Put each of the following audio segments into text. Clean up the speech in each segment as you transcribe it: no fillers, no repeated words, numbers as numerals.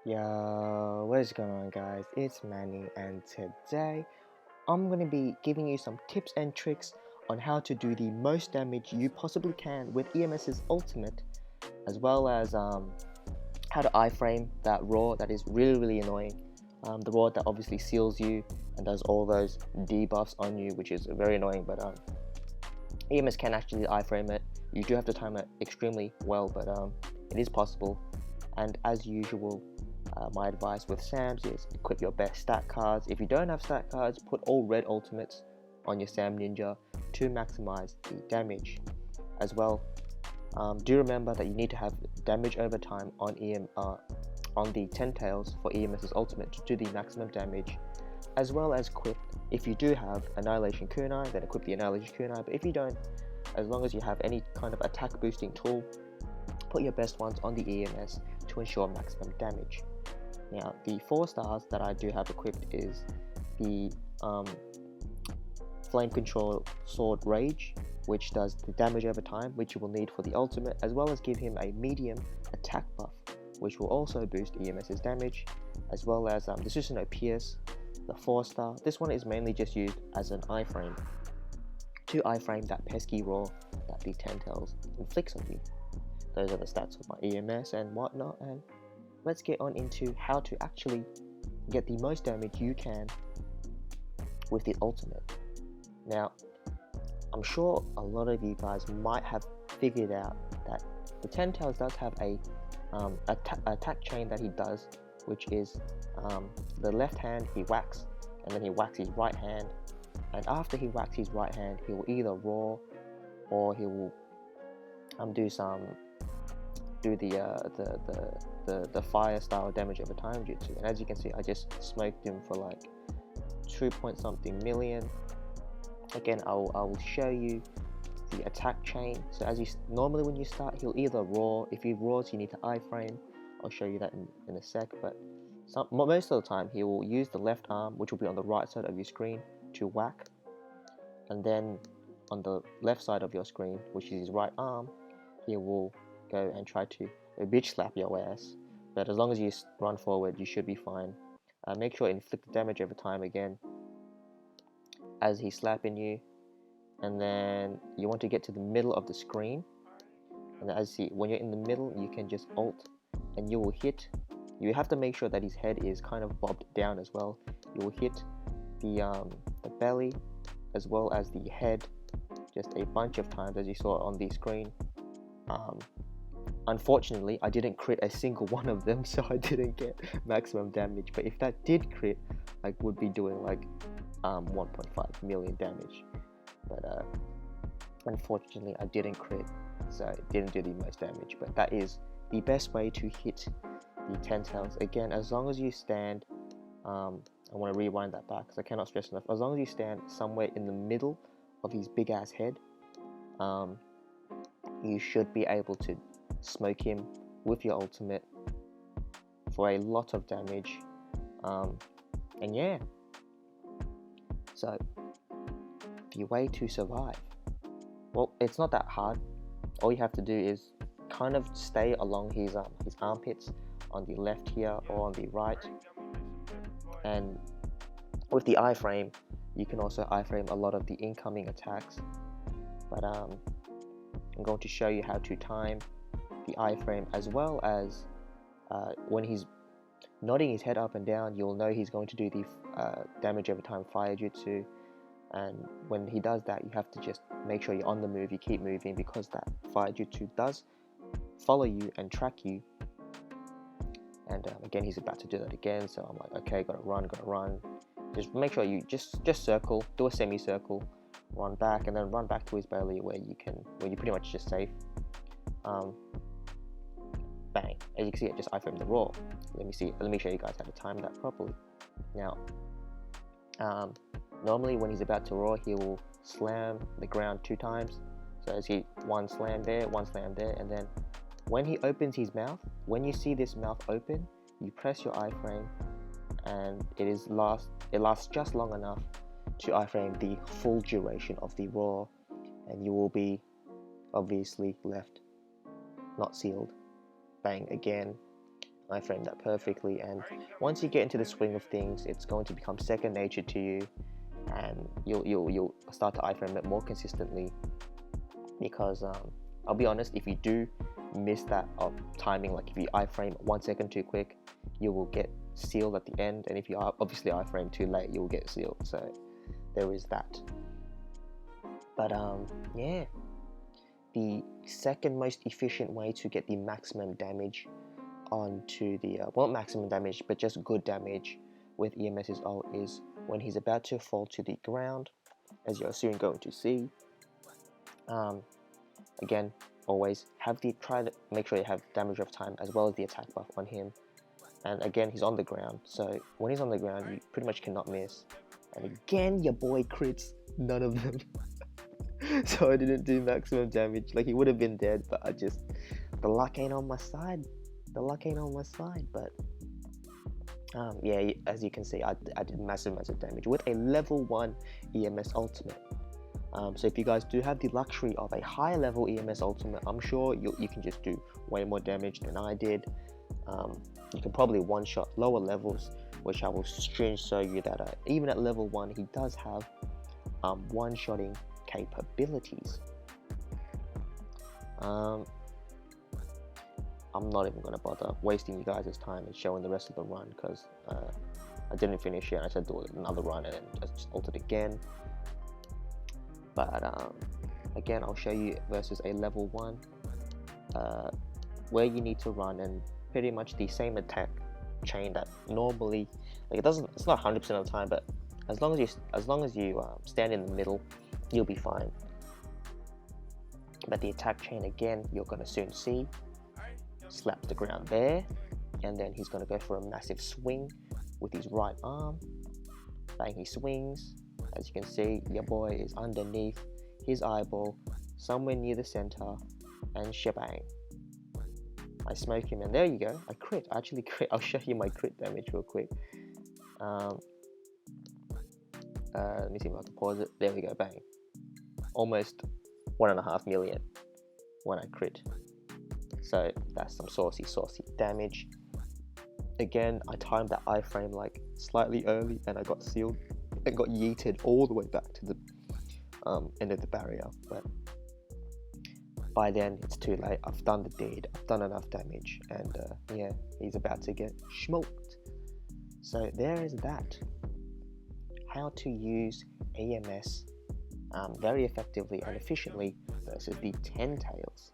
Yo, what is going on, guys? It's Mannie, and today I'm going to be giving you some tips and tricks on how to do the most damage you possibly can with EMS's ultimate, as well as how to iframe that roar that is really annoying. The roar that obviously seals you and does all those debuffs on you, which is very annoying, but EMS can actually iframe it. You do have to time it extremely well, but it is possible. And as usual, my advice with SAMs is equip your best stat cards. If you don't have stat cards, put all red ultimates on your SAM Ninja to maximize the damage. As well, do remember that you need to have damage over time on the 10 tails for EMS's ultimate to do the maximum damage, as well as equip. If you do have Annihilation Kunai, then equip the Annihilation Kunai, but if you don't, as long as you have any kind of attack boosting tool, put your best ones on the EMS to ensure maximum damage. Now, the 4 stars that I do have equipped is the Flame Control Sword Rage, which does the damage over time, which you will need for the ultimate, as well as give him a medium attack buff, which will also boost EMS's damage, as well as the Susanoo Pierce, the 4 star. This one is mainly just used as an iframe to iframe that pesky roar that the 10 tails inflicts on you. Those are the stats of my EMS and whatnot, and let's get on into how to actually get the most damage you can with the ultimate. Now, I'm sure a lot of you guys might have figured out that the 10 tails does have a attack chain that he does, which is the left hand he whacks, and then he whacks his right hand, and after he whacks his right hand, he will either roar or he will do the fire style damage over time jutsu. And as you can see, I just smoked him for like 2 point something million. Again, I will show you the attack chain. So as you normally when you start, he'll either roar. If he roars, you need to iframe. I'll show you that in a sec. But most of the time, he will use the left arm, which will be on the right side of your screen, to whack, and then on the left side of your screen, which is his right arm, he will go and try to bitch slap your ass. But as long as you run forward, you should be fine. Make sure to inflict the damage over time again as he's slapping you, and then you want to get to the middle of the screen, and when you're in the middle, you can just alt and you will hit. You have to make sure that his head is kind of bobbed down as well. You will hit the belly as well as the head just a bunch of times, as you saw on the screen. Unfortunately, I didn't crit a single one of them, so I didn't get maximum damage. But if that did crit, I would be doing like 1.5 million damage. But unfortunately, I didn't crit, so it didn't do the most damage. But that is the best way to hit the 10 tails. Again, as long as you stand, I want to rewind that back because I cannot stress enough. As long as you stand somewhere in the middle of his big ass head, you should be able to smoke him with your ultimate for a lot of damage. And yeah, so the way to survive, well, it's not that hard. All you have to do is kind of stay along his armpits on the left here or on the right, and with the iframe you can also iframe a lot of the incoming attacks. But I'm going to show you how to time the iframe, as well as when he's nodding his head up and down, you'll know he's going to do the damage over time fire jutsu. And when he does that, you have to just make sure you're on the move, you keep moving, because that fire jutsu does follow you and track you. And again, he's about to do that again, so I'm like, okay, gotta run. Just make sure you just circle, do a semicircle, run back, and then run back to his belly where you're pretty much just safe. Bang! As you can see, I just iframe the roar. Let me show you guys how to time that properly. Now, normally when he's about to roar, he will slam the ground 2 times. So as one slam there, and then when he opens his mouth, when you see this mouth open, you press your iframe, and it lasts just long enough to iframe the full duration of the roar, and you will be obviously left not sealed. Bang again. iframe that perfectly, and once you get into the swing of things, it's going to become second nature to you, and you'll start to iframe it more consistently. Because I'll be honest, if you do miss that timing, like if you iframe 1 second too quick, you will get sealed at the end, and if you obviously iframe too late, you will get sealed. So there is that. But yeah, the second most efficient way to get the maximum damage onto the well, not maximum damage, but just good damage with EMS's ult is when he's about to fall to the ground, as you're soon going to see. Again, always try to make sure you have damage of time as well as the attack buff on him. And again, he's on the ground, so when he's on the ground, you pretty much cannot miss. And again, your boy crits none of them. So I didn't do maximum damage. Like, he would have been dead, but the luck ain't on my side. The luck ain't on my side. But yeah, as you can see, I did massive damage with a level 1 EMS ultimate. So if you guys do have the luxury of a higher level EMS ultimate, I'm sure you can just do way more damage than I did. You can probably one-shot lower levels, which I will soon show you that even at level 1, he does have one-shotting capabilities. I'm not even going to bother wasting you guys' time and showing the rest of the run, because I didn't finish it, and I said do another run and I just ulted again. But again, I'll show you versus a level 1 where you need to run, and pretty much the same attack chain that normally, like, it's not 100% of the time, but as long as you stand in the middle, you'll be fine. But the attack chain, again, you're going to soon see. Slaps the ground there, and then he's going to go for a massive swing with his right arm. Bang, he swings. As you can see, your boy is underneath his eyeball, somewhere near the center, and shebang. I smoke him, and there you go. I crit. I actually crit. I'll show you my crit damage real quick. Let me see if I can pause it. There we go. Bang. Almost 1.5 million when I crit. So that's some saucy damage. Again, I timed that iframe like slightly early, and I got sealed and got yeeted all the way back to the end of the barrier. But by then, it's too late. I've done the deed. I've done enough damage, and yeah, he's about to get smoked. So there is that. How to use EMS very effectively and efficiently versus the 10 tails.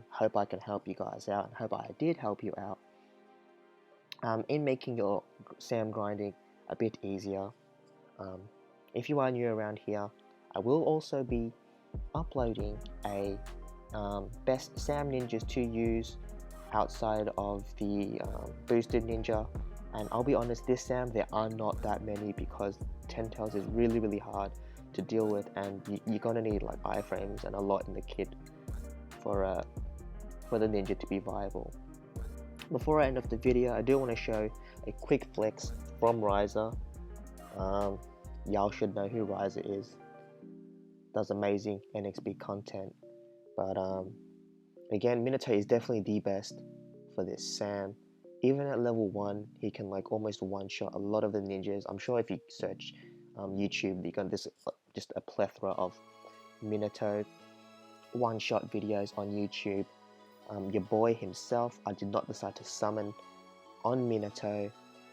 Hope I can help you guys out, and hope I did help you out in making your SAM grinding a bit easier. If you are new around here, I will also be uploading a best SAM ninjas to use outside of the boosted ninja, and I'll be honest, this SAM there are not that many, because 10 tails is really hard to deal with, and you're gonna need like iframes and a lot in the kit for the ninja to be viable. Before I end off the video, I do want to show a quick flex from Riser. Y'all should know who Riser is. Does amazing NxB content. But again, Minato is definitely the best for this SAM. Even at level 1, he can like almost one-shot a lot of the ninjas. I'm sure if you search YouTube, you can just a plethora of Minato one-shot videos on YouTube. Your boy himself, I did not decide to summon on Minato.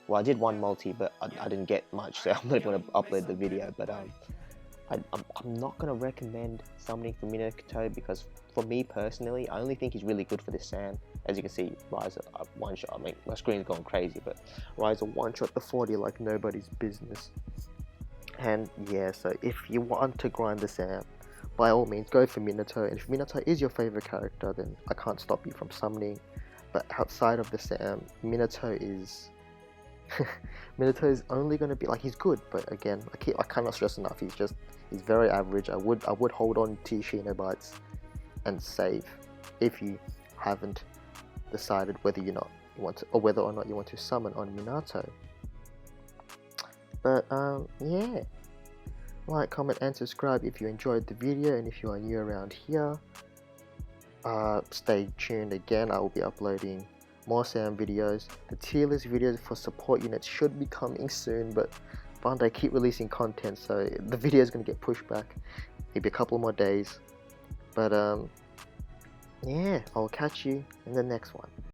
Well, I did one multi, but I didn't get much, so I'm not going to upload the video. But I'm not going to recommend summoning for Minato, because for me personally, I only think he's really good for this SAM. As you can see, Riser one-shot, I mean, my screen's going crazy, but Riser one-shot the 40 like nobody's business. And yeah, so if you want to grind the SAM, by all means, go for Minato. And if Minato is your favorite character, then I can't stop you from summoning. But outside of the SAM, Minato is Minato is only going to be like, he's good, but again, I cannot stress enough, he's very average. I would hold on to your Shinobites and save if you haven't decided whether or not you want to summon on Minato. But yeah, like, comment and subscribe if you enjoyed the video, and if you are new around here, stay tuned. Again, I will be uploading more sound videos. The tier list videos for support units should be coming soon, but Bandai keep releasing content, so the video is going to get pushed back maybe a couple more days. But yeah, I'll catch you in the next one.